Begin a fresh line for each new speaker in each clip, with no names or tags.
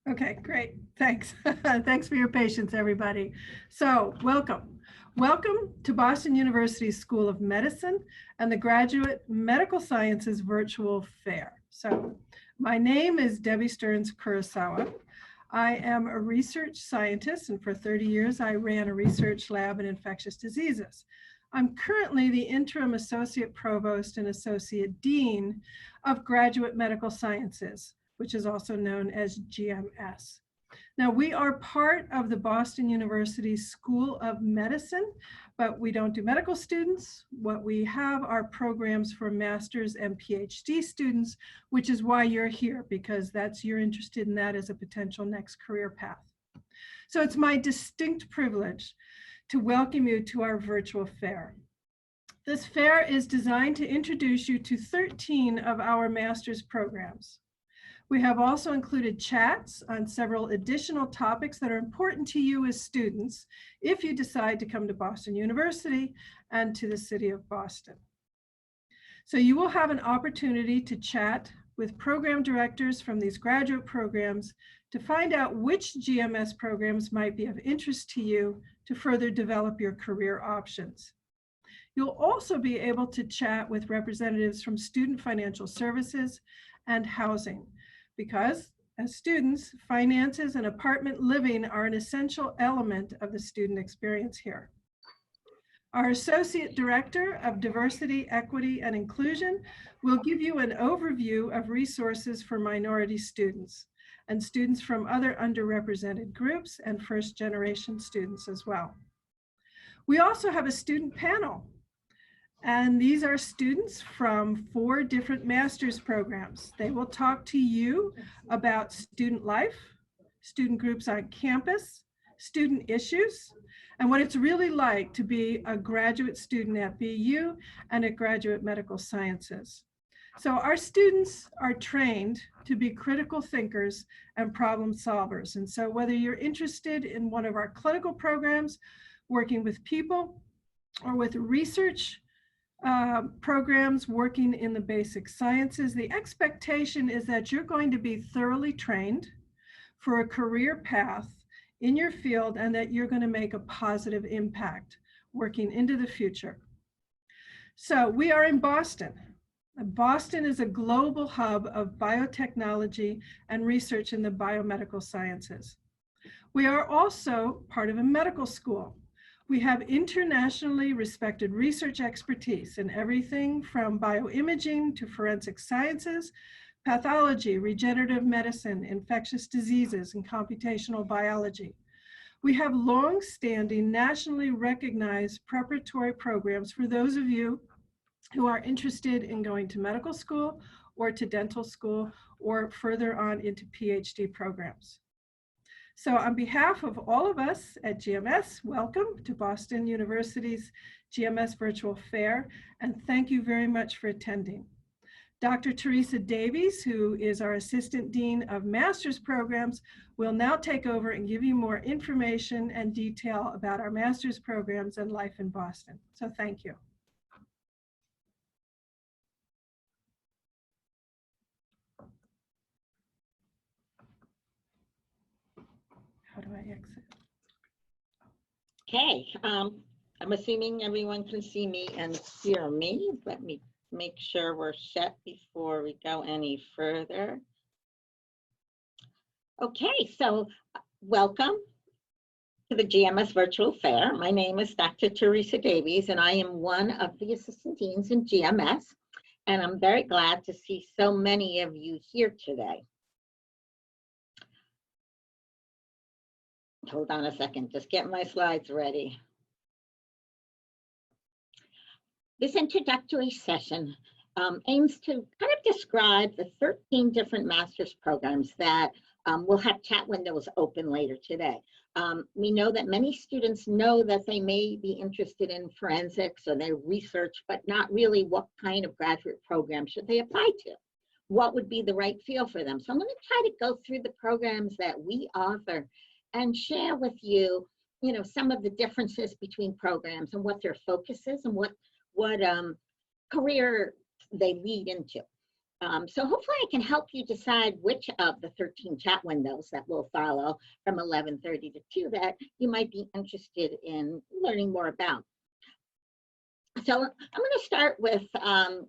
Okay, great. Thanks. Thanks for your patience, everybody. So, welcome. Welcome to Boston University's School of Medicine and the Graduate Medical Sciences Virtual Fair. So, my name is Debbie Stearns Kurosawa. I am a research scientist, and for 30 years, I ran a research lab in infectious diseases. I'm currently the interim associate provost and associate dean of graduate medical sciences, which is also known as GMS. Now, we are part of the Boston University School of Medicine, but we don't do medical students. What we have are programs for master's and PhD students, which is why you're here, because you're interested in that as a potential next career path. So it's my distinct privilege to welcome you to our virtual fair. This fair is designed to introduce you to 13 of our master's programs. We have also included chats on several additional topics that are important to you as students if you decide to come to Boston University and to the city of Boston. So you will have an opportunity to chat with program directors from these graduate programs to find out which GMS programs might be of interest to you to further develop your career options. You'll also be able to chat with representatives from Student Financial Services and Housing, because as students, finances and apartment living are an essential element of the student experience here. Our Associate Director of Diversity, Equity, and Inclusion will give you an overview of resources for minority students and students from other underrepresented groups and first-generation students as well. We also have a student panel, and these are students from 4 different master's programs. They will talk to you about student life, student groups on campus, student issues, and what it's really like to be a graduate student at BU and at Graduate Medical Sciences. So our students are trained to be critical thinkers and problem solvers. And so whether you're interested in one of our clinical programs, working with people, or with research programs working in the basic sciences, the expectation is that you're going to be thoroughly trained for a career path in your field and that you're going to make a positive impact working into the future. So we are in Boston. Boston is a global hub of biotechnology and research in the biomedical sciences. We are also part of a medical school. We have internationally respected research expertise in everything from bioimaging to forensic sciences, pathology, regenerative medicine, infectious diseases, and computational biology. We have long-standing, nationally recognized preparatory programs for those of you who are interested in going to medical school or to dental school or further on into PhD programs. So on behalf of all of us at GMS, welcome to Boston University's GMS Virtual Fair, and thank you very much for attending. Dr. Teresa Davies, who is our Assistant Dean of Master's Programs, will now take over and give you more information and detail about our master's programs and life in Boston. So thank you. How do I exit?
Okay, I'm assuming everyone can see me and hear me. Let me make sure we're set before we go any further. Okay, so welcome to the GMS Virtual Fair. My name is Dr. Teresa Davies, and I am one of the assistant deans in GMS, and I'm very glad to see so many of you here today. Hold on a second, just get my slides ready. This introductory session aims to kind of describe the 13 different master's programs that we'll have chat windows open later today. We know that many students know that they may be interested in forensics or their research, but not really what kind of graduate program should they apply to. What would be the right field for them? So I'm going to try to go through the programs that we offer and share with you, some of the differences between programs and what their focus is and what career they lead into. So hopefully I can help you decide which of the 13 chat windows that will follow from 11:30 to 2 that you might be interested in learning more about. So I'm going to start with a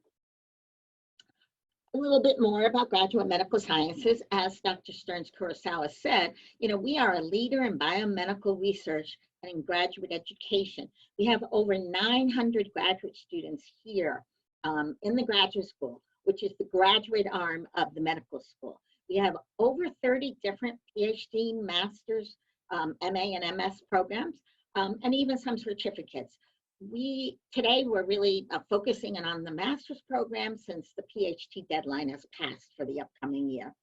little bit more about graduate medical sciences. As Dr. Stearns Kurosawa said, we are a leader in biomedical research and in graduate education. We have over 900 graduate students here in the graduate school, which is the graduate arm of the medical school. We have over 30 different PhD, master's, MA and MS programs, and even some certificates. Today we're really focusing on the master's program since the PhD deadline has passed for the upcoming year.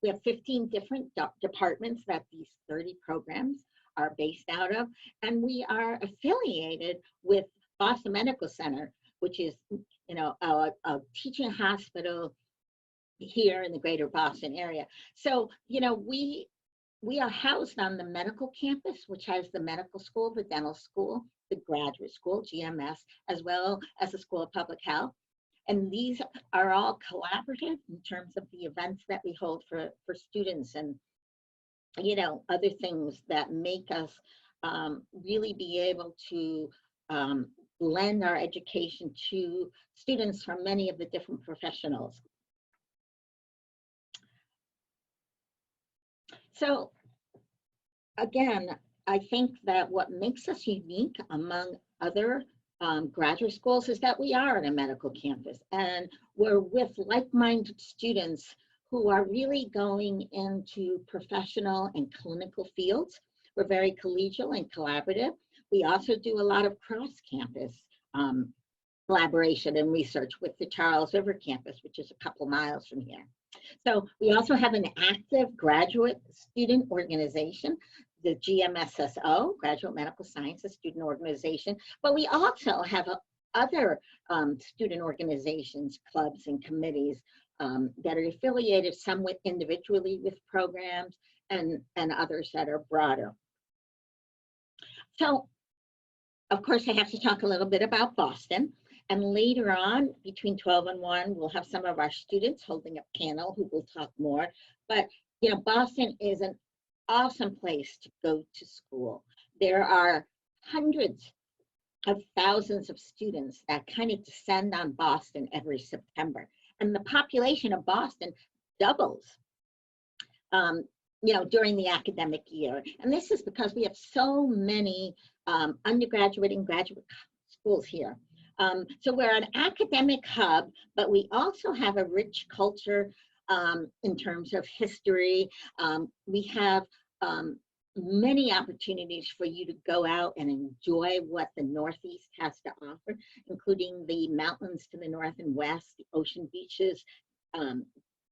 We have 15 different departments that these 30 programs are based out of, and we are affiliated with Boston Medical Center, which is a teaching hospital here in the greater Boston area. So we are housed on the medical campus, which has the medical school, the dental school, the graduate school, GMS, as well as the School of Public Health. And these are all collaborative in terms of the events that we hold for students and, other things that make us really be able to lend our education to students from many of the different professionals. So again, I think that what makes us unique among other graduate schools is that we are on a medical campus and we're with like-minded students who are really going into professional and clinical fields. We're very collegial and collaborative. We also do a lot of cross-campus collaboration and research with the Charles River campus, which is a couple miles from here. So we also have an active graduate student organization, the GMSSO, Graduate Medical Sciences Student Organization, but we also have other student organizations, clubs and committees that are affiliated, some with individually with programs and others that are broader. So, of course, I have to talk a little bit about Boston. And later on, between 12 and 1, we'll have some of our students holding a panel who will talk more. But, Boston is an awesome place to go to school. There are hundreds of thousands of students that kind of descend on Boston every September. And the population of Boston doubles, during the academic year. And this is because we have so many undergraduate and graduate schools here. So we're an academic hub, but we also have a rich culture in terms of history. We have many opportunities for you to go out and enjoy what the Northeast has to offer, including the mountains to the north and west, the ocean beaches,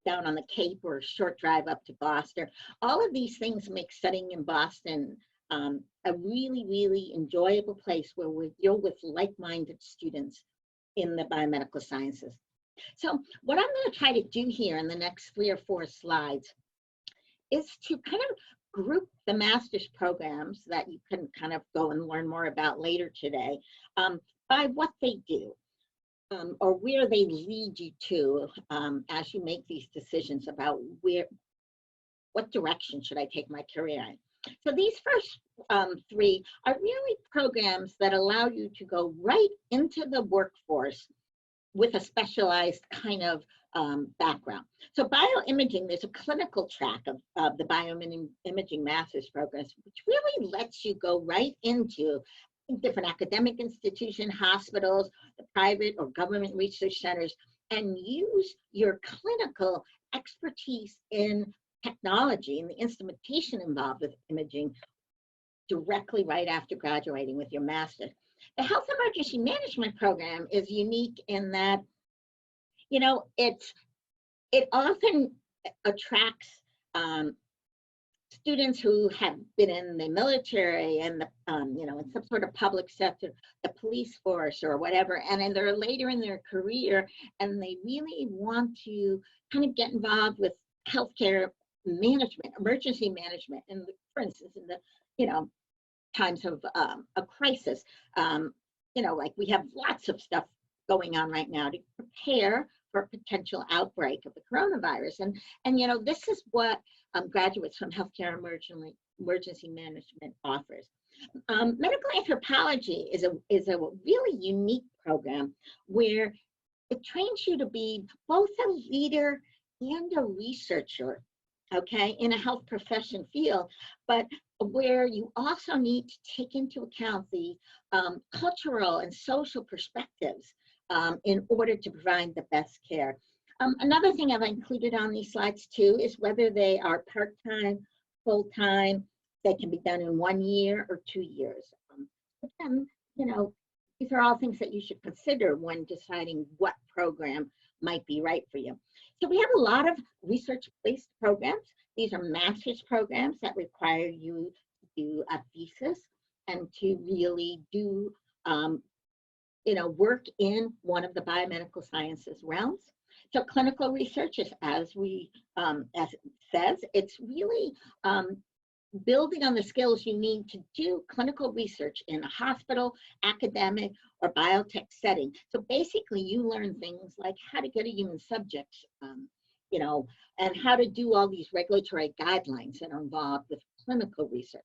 down on the Cape or a short drive up to Gloucester. All of these things make studying in Boston a really, really enjoyable place where we deal with like-minded students in the biomedical sciences. So what I'm going to try to do here in the next 3 or 4 slides is to kind of group the master's programs that you can kind of go and learn more about later today by what they do. Or where they lead you to as you make these decisions about what direction should I take my career in. So these first 3 are really programs that allow you to go right into the workforce with a specialized kind of background. So bioimaging, there's a clinical track of the bioimaging master's programs, which really lets you go right into different academic institutions, hospitals, the private or government research centers, and use your clinical expertise in technology and the instrumentation involved with imaging directly right after graduating with your master's. The health emergency management program is unique in that, it often attracts students who have been in the military and the, in some sort of public sector, the police force or whatever, and then they're later in their career and they really want to kind of get involved with healthcare management, emergency management, and for instance, in the, times of a crisis, like we have lots of stuff going on right now to prepare for a potential outbreak of the coronavirus. And you know, this is what graduates from healthcare emergency management offers. Medical anthropology is a really unique program where it trains you to be both a leader and a researcher, okay, in a health profession field, but where you also need to take into account the cultural and social perspectives in order to provide the best care. Another thing I've included on these slides too is whether they are part-time, full-time, they can be done in 1 year or 2 years. Again, you know, these are all things that you should consider when deciding what program might be right for you. So we have a lot of research-based programs. These are master's programs that require you to do a thesis and to really do, you know, work in one of the biomedical sciences realms. So clinical research is, as it says, it's really building on the skills you need to do clinical research in a hospital, academic, or biotech setting. So basically, you learn things like how to get a human subject, you know, and how to do all these regulatory guidelines that are involved with clinical research.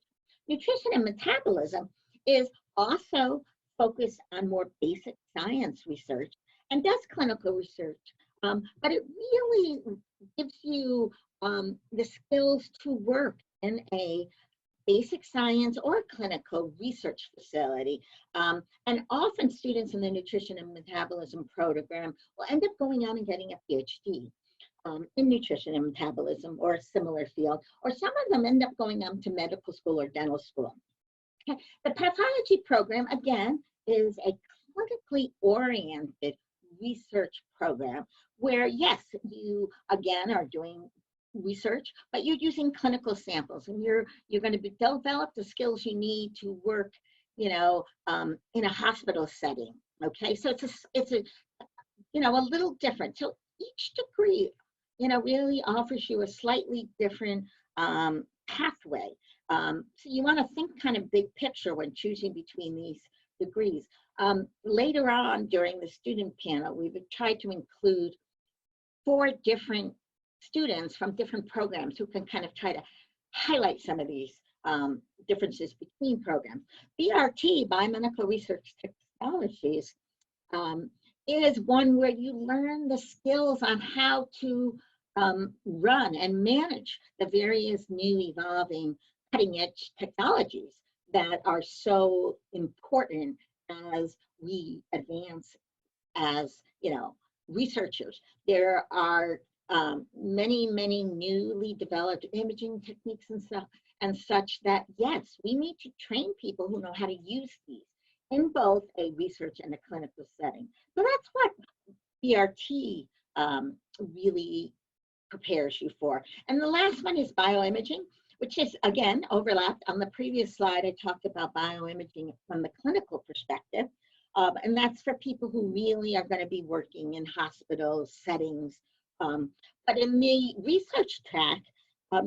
Nutrition and metabolism is also focused on more basic science research and does clinical research, but it really gives you the skills to work in a basic science or clinical research facility. And often students in the nutrition and metabolism program will end up going on and getting a PhD in nutrition and metabolism or a similar field, or some of them end up going on to medical school or dental school. Okay. The pathology program, again, is a clinically oriented research program where, yes, you again are doing research, but you're using clinical samples, and you're going to develop the skills you need to work, you know, in a hospital setting. Okay, so it's a you know, a little different. So each degree, you know, really offers you a slightly different pathway. So you want to think kind of big picture when choosing between these degrees. Later on during the student panel, we've tried to include 4 different students from different programs who can kind of try to highlight some of these differences between programs. BRT, Biomedical Research Technologies, is one where you learn the skills on how to run and manage the various new evolving cutting edge technologies that are so important as we advance as, you know, researchers. There are many newly developed imaging techniques and such that, yes, we need to train people who know how to use these in both a research and a clinical setting. So that's what BRT really prepares you for. And the last one is bioimaging, which is, again, overlapped. On the previous slide, I talked about bioimaging from the clinical perspective. And that's for people who really are going to be working in hospital settings. But in the research track,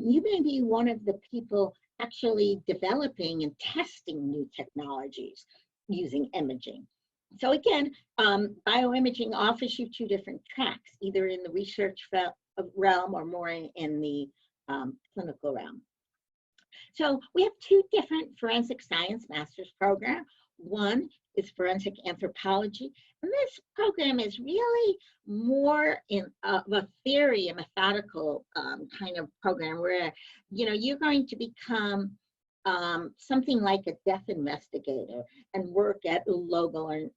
you may be one of the people actually developing and testing new technologies using imaging. So again, bioimaging offers you 2 different tracks, either in the research realm or more in the clinical realm. So we have 2 different forensic science master's programs. One is forensic anthropology, and this program is really more in a theory, a methodical kind of program where, you know, you're going to become something like a death investigator and work at local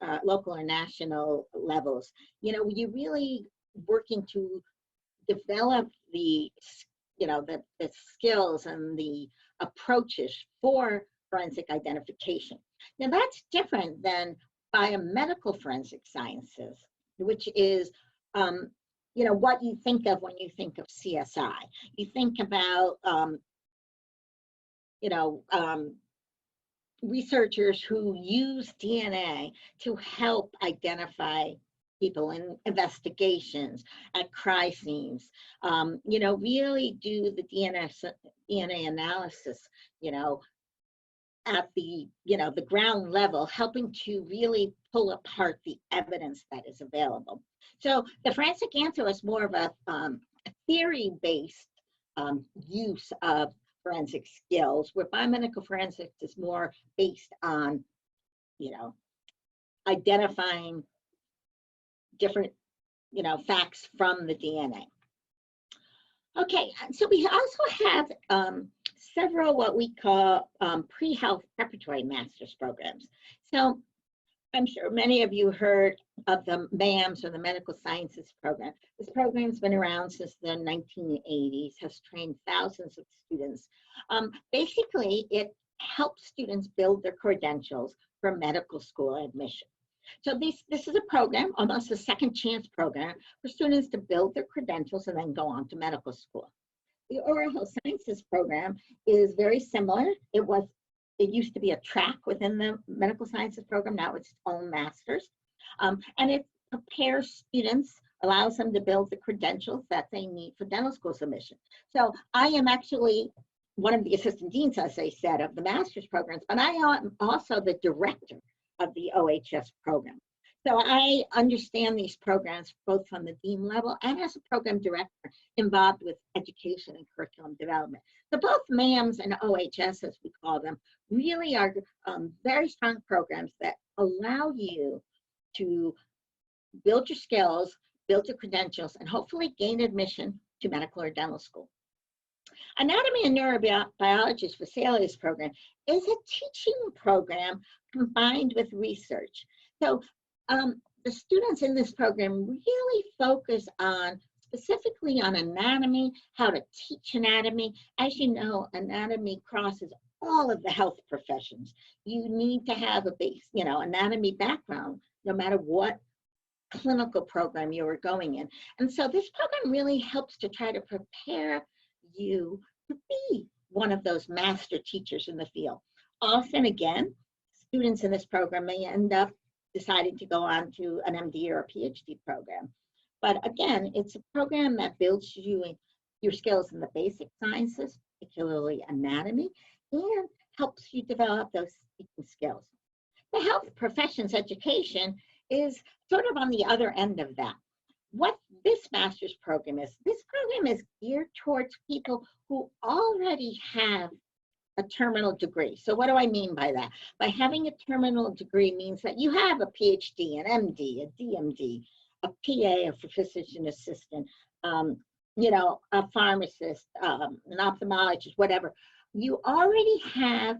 or national levels. You know, you're really working to develop the, you know, the skills and the approaches for forensic identification. Now that's different than biomedical forensic sciences, which is, you know, what you think of when you think of CSI. You think about, you know, researchers who use DNA to help identify people in investigations at crime scenes, you know, really do the DNA analysis, you know, at the, the ground level, helping to really pull apart the evidence that is available. So the forensic answer is more of a theory-based use of forensic skills, where biomedical forensics is more based on, identifying different, facts from the DNA. Okay, so we also have several what we call pre-health preparatory master's programs. So I'm sure many of you heard of the MAMS, or the Medical Sciences Program. This program's been around since the 1980s, has trained thousands of students. Basically, it helps students build their credentials for medical school admission. So this is a program, almost a second chance program, for students to build their credentials and then go on to medical school. The Oral Health Sciences Program is very similar. It used to be a track within the Medical Sciences Program. Now it's its own master's. And it prepares students, allows them to build the credentials that they need for dental school submission. So I am actually one of the assistant deans, as I said, of the master's programs, but I am also the director of the OHS program. So I understand these programs both from the dean level and as a program director involved with education and curriculum development. So both MAMS and OHS, as we call them, really are very strong programs that allow you to build your skills, build your credentials, and hopefully gain admission to medical or dental school. Anatomy and Neurobiology Facilities Program is a teaching program combined with research. So the students in this program really focus on specifically on anatomy, how to teach anatomy. As you know, anatomy crosses all of the health professions. You need to have a base, anatomy background, no matter what clinical program you are going in. And so this program really helps to try to prepare you to be one of those master teachers in the field. Often, again, students in this program may end up deciding to go on to an MD or a PhD program. But again, it's a program that builds your skills in the basic sciences, particularly anatomy, and helps you develop those speaking skills. The health professions education is sort of on the other end of that. What this master's program is geared towards people who already have a terminal degree. So what do I mean by that? By having a terminal degree means that you have a PhD, an MD, a DMD, a PA, a physician assistant, a pharmacist, an ophthalmologist, whatever. You already have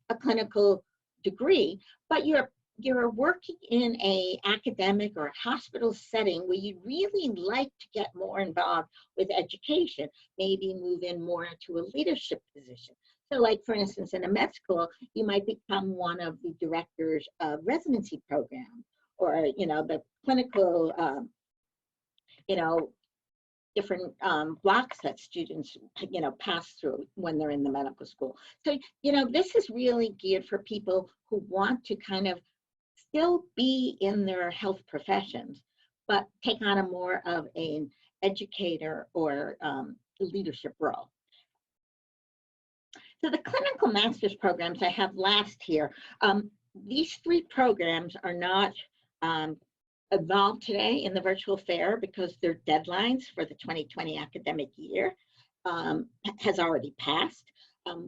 a clinical degree, but you're working in a academic or a hospital setting where you really like to get more involved with education, maybe move in more into a leadership position. So like, for instance, in a med school, you might become one of the directors of residency program, or, the clinical, different blocks that students, pass through when they're in the medical school. So, this is really geared for people who want to kind of still be in their health professions, but take on a more of an educator or leadership role. So the clinical master's programs I have last here, these three programs are not involved today in the virtual fair because their deadlines for the 2020 academic year has already passed.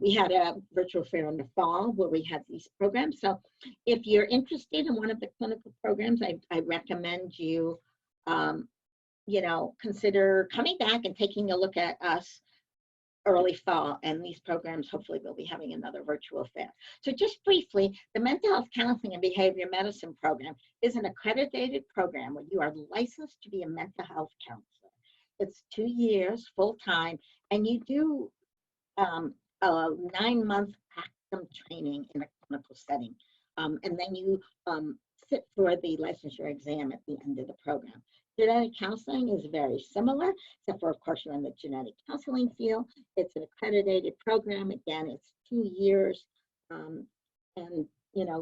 We had a virtual fair in the fall where we had these programs. So if you're interested in one of the clinical programs, I recommend you, consider coming back and taking a look at us early fall, and these programs hopefully will be having another virtual fair. So just briefly, the Mental Health Counseling and Behavior Medicine Program is an accredited program where you are licensed to be a mental health counselor. It's 2 years full-time, and you do a 9-month practicum training in a clinical setting. And then you sit for the licensure exam at the end of the program. Genetic counseling is very similar, except for, of course, you're in the genetic counseling field. It's an accredited program. Again, it's 2 years. And,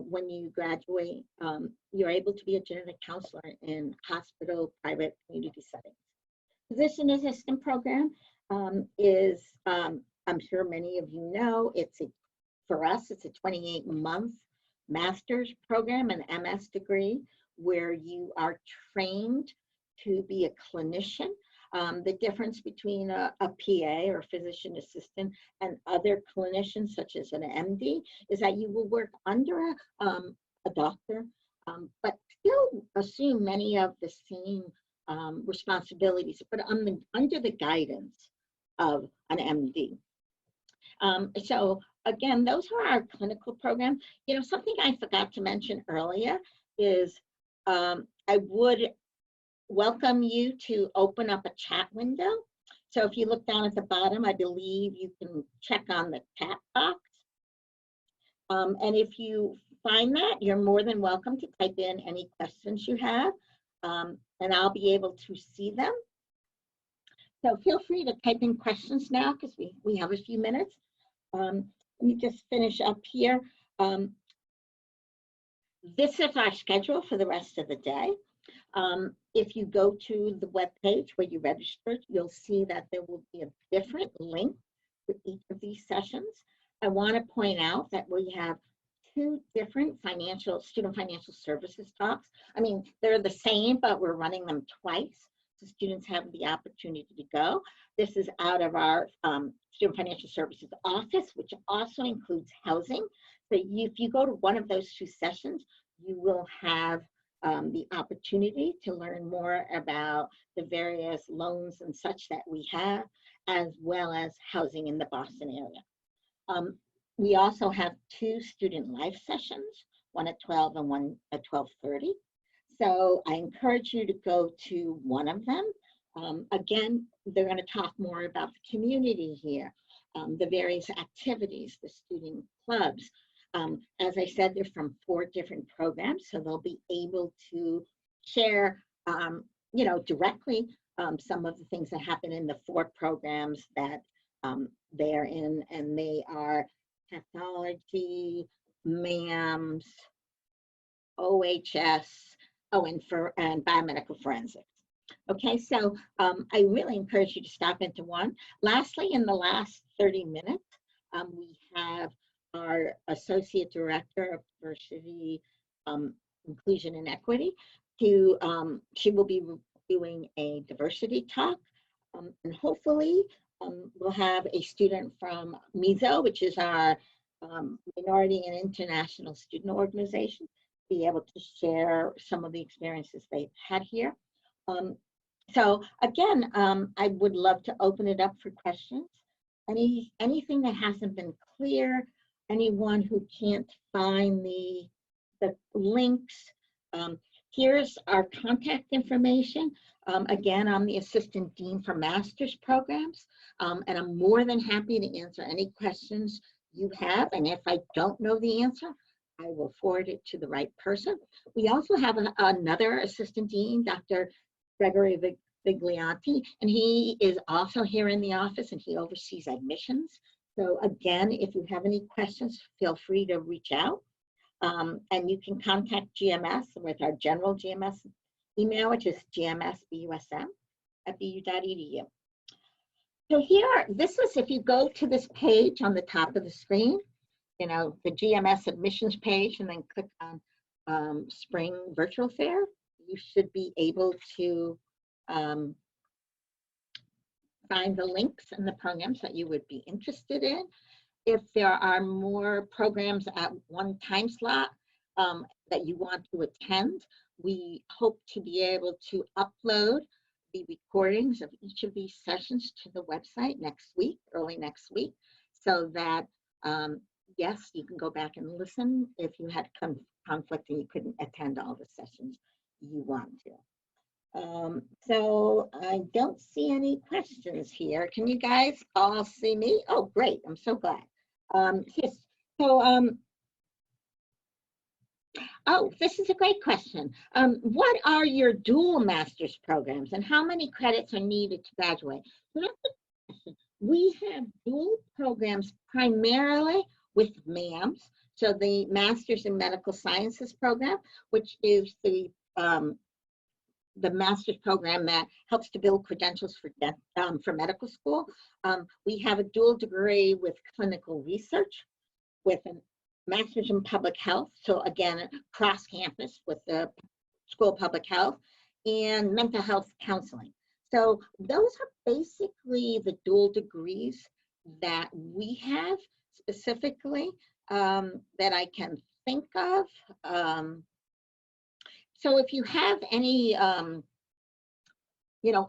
when you graduate, you're able to be a genetic counselor in hospital, private, community settings. Physician assistant program is, I'm sure many of you know, it's a For us, it's a 28-month master's program, an MS degree, where you are trained to be a clinician. The difference between a PA or physician assistant and other clinicians, such as an MD, is that you will work under a doctor, but still assume many of the same responsibilities, but under the guidance of an MD. So again, those are our clinical programs. You know, something I forgot to mention earlier is I would welcome you to open up a chat window. So if you look down at the bottom, I believe you can check on the chat box. And if you find that, you're more than welcome to type in any questions you have, and I'll be able to see them. So feel free to type in questions now, because we have a few minutes. Let me just finish up here. This is our schedule for the rest of the day. If you go to the webpage where you registered, you'll see that there will be a different link for each of these sessions. I want to point out that we have 2 different student financial services talks. I mean, they're the same, but we're running them twice, so students have the opportunity to go. This is out of our student financial services office, which also includes housing. So if you go to one of those 2 sessions, you will have the opportunity to learn more about the various loans and such that we have, as well as housing in the Boston area. We also have 2 student life sessions, one at 12 and one at 12:30. So I encourage you to go to one of them. Again, they're going to talk more about the community here, the various activities, the student clubs. As I said, they're from 4 different programs, so they'll be able to share, you know, directly some of the things that happen in the 4 programs that they're in, and they are pathology, MAMS, OHS, and biomedical forensics. Okay, so I really encourage you to stop into one. Lastly, in the last 30 minutes, we have our Associate Director of Diversity, Inclusion and Equity. She will be doing a diversity talk, and hopefully we'll have a student from MISO, which is our Minority and International Student Organization, be able to share some of the experiences they've had here. So again, I would love to open it up for questions. Anything that hasn't been clear, anyone who can't find the links, here's our contact information. Again, I'm the Assistant Dean for Master's Programs, and I'm more than happy to answer any questions you have. And if I don't know the answer, I will forward it to the right person. We also have another Assistant Dean, Dr. Gregory Viglianti, and he is also here in the office, and he oversees admissions. So again, if you have any questions, feel free to reach out. And you can contact GMS with our general GMS email, which is gmsbusm@bu.edu. So here, this is, if you go to this page on the top of the screen, you know, the GMS admissions page, and then click on Spring Virtual Fair, you should be able to find the links and the programs that you would be interested in. If there are more programs at one time slot that you want to attend, we hope to be able to upload the recordings of each of these sessions to the website next week, early next week, so that, yes, you can go back and listen if you had conflict and you couldn't attend all the sessions you want to. So I don't see any questions here. Can you guys all see me? Oh, great. I'm so glad. Yes. So, oh, this is a great question. What are your dual master's programs and how many credits are needed to graduate? So that's the question. We have dual programs primarily with MAMS. So the Master's in Medical Sciences program, which is the master's program that helps to build credentials for medical school. We have a dual degree with clinical research. with a master's in public health. So again, cross campus with the School of Public Health, and mental health counseling. So those are basically the dual degrees that we have specifically that I can think of. So if you have any,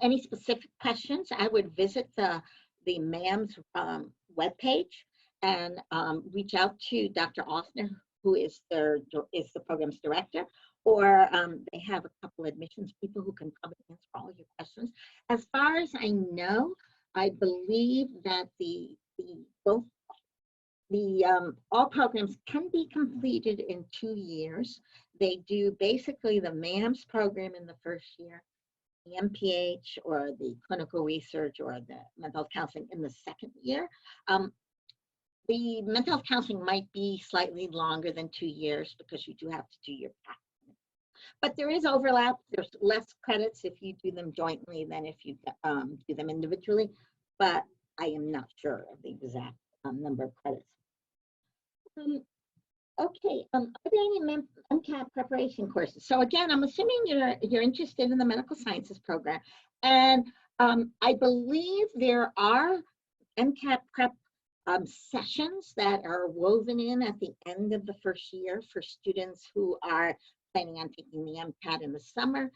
any specific questions, I would visit the MAM's webpage and reach out to Dr. Offner, who is the program's director, or they have a couple admissions people who can come and answer all your questions. As far as I know, I believe that all programs can be completed in 2 years. They do basically the MAMS program in the first year, the MPH or the clinical research or the mental health counseling in the second year. The mental health counseling might be slightly longer than 2 years because you do have to do your practice. But there is overlap. There's less credits if you do them jointly than if you do them individually. But I am not sure of the exact number of credits. Okay, are there any MCAT preparation courses? So again, I'm assuming you're interested in the medical sciences program, and I believe there are MCAT prep sessions that are woven in at the end of the first year for students who are planning on taking the MCAT in the summer.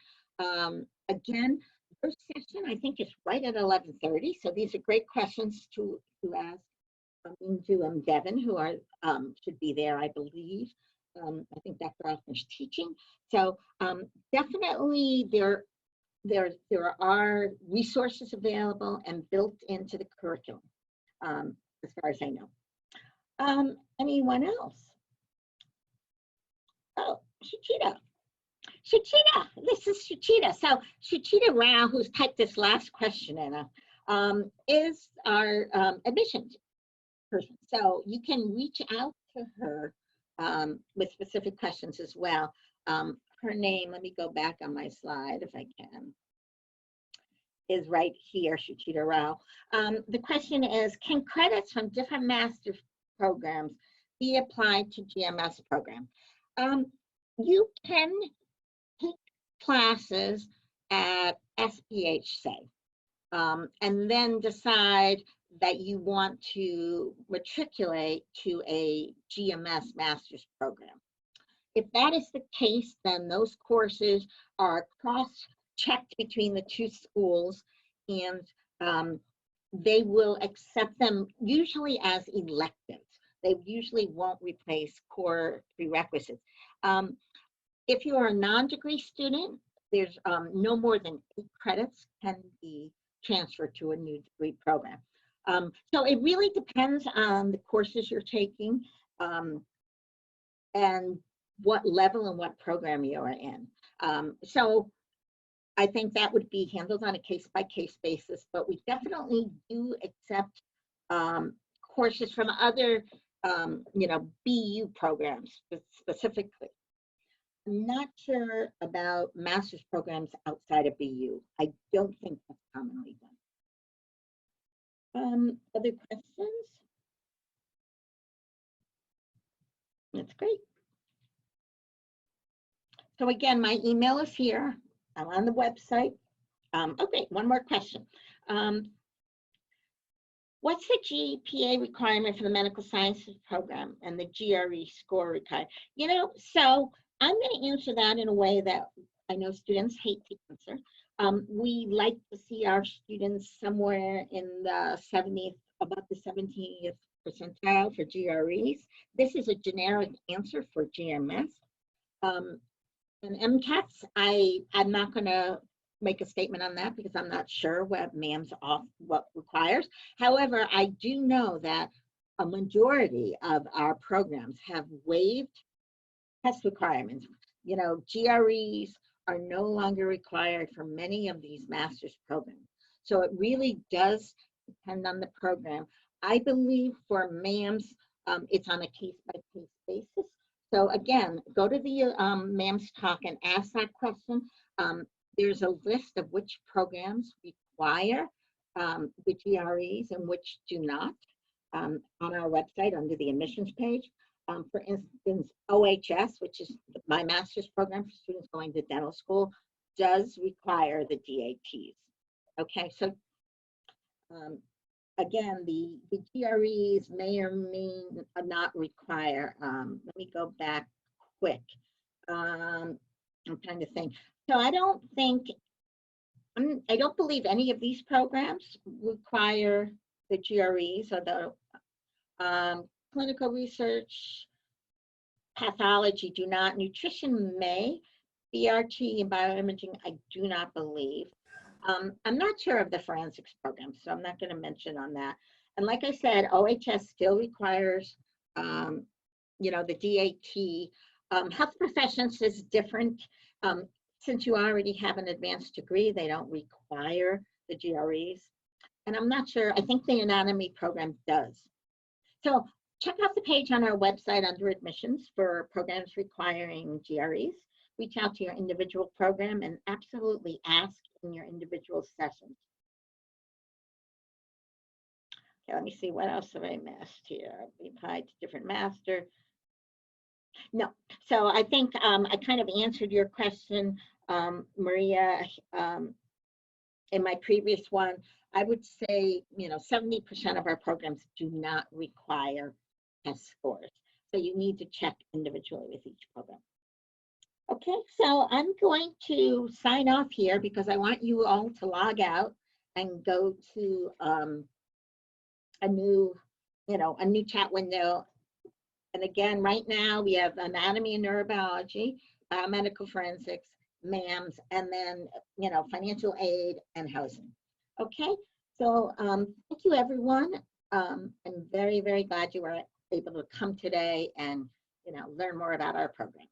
Again, first session I think is right at 11:30, so these are great questions to ask Inju and Devin, who are should be there, I believe. I think Dr. Offner's teaching. So definitely there are resources available and built into the curriculum, as far as I know. Anyone else? Oh, Shuchita, this is Shuchita. So Shuchita Rao, who's typed this last question in, is our admissions person. So you can reach out to her with specific questions as well. Her name, let me go back on my slide if I can, is right here, Shuchita Rao. The question is, can credits from different master's programs be applied to GMS program? You can take classes at SPH, say, and then decide that you want to matriculate to a GMS master's program. If that is the case, then those courses are cross-checked between the two schools, and they will accept them usually as electives. They usually won't replace core prerequisites. If you are a non-degree student, there's no more than 8 credits can be transferred to a new degree program. So it really depends on the courses you're taking and what level and what program you are in. So I think that would be handled on a case-by-case basis, but we definitely do accept courses from other, BU programs specifically. I'm not sure about master's programs outside of BU. I don't think that's commonly done. Other questions? That's great. So again, my email is here. I'm on the website. Okay, one more question. What's the GPA requirement for the medical sciences program and the GRE score requirement? So I'm going to answer that in a way that I know students hate to answer. We like to see our students somewhere in the 70th, about the 17th percentile for GREs. This is a generic answer for GMS. And MCATs, I'm not going to make a statement on that because I'm not sure what MAM's what requires. However, I do know that a majority of our programs have waived test requirements. GREs are no longer required for many of these master's programs. So it really does depend on the program. I believe for MAM's, it's on a case-by-case basis. So again, go to the MAM's talk and ask that question. There's a list of which programs require the GREs and which do not. on our website under the admissions page. For instance, OHS, which is my master's program for students going to dental school, does require the DATs. Okay, so again, the GREs may or may not require. Let me go back quick. I'm trying to think. So I don't believe any of these programs require the GREs, or the clinical research, pathology do not. Nutrition may. BRT and bioimaging, I do not believe. I'm not sure of the forensics program, so I'm not going to mention on that. And like I said, OHS still requires, you know, the DAT. Health professions is different. Since you already have an advanced degree, they don't require the GREs. And I'm not sure, I think the anatomy program does. So check out the page on our website under admissions for programs requiring GREs. Reach out to your individual program and absolutely ask in your individual sessions. Okay, let me see, what else have I missed here? We applied to different master. No, so I think I kind of answered your question, Maria, in my previous one. I would say, you know, 70% of our programs do not require test scores. So you need to check individually with each program. Okay, so I'm going to sign off here because I want you all to log out and go to a new chat window. And again, right now we have anatomy and neurobiology, biomedical forensics, MAMS, and then, you know, financial aid and housing. Okay, so thank you, everyone. I'm very, very glad you were able to come today and, you know, learn more about our program.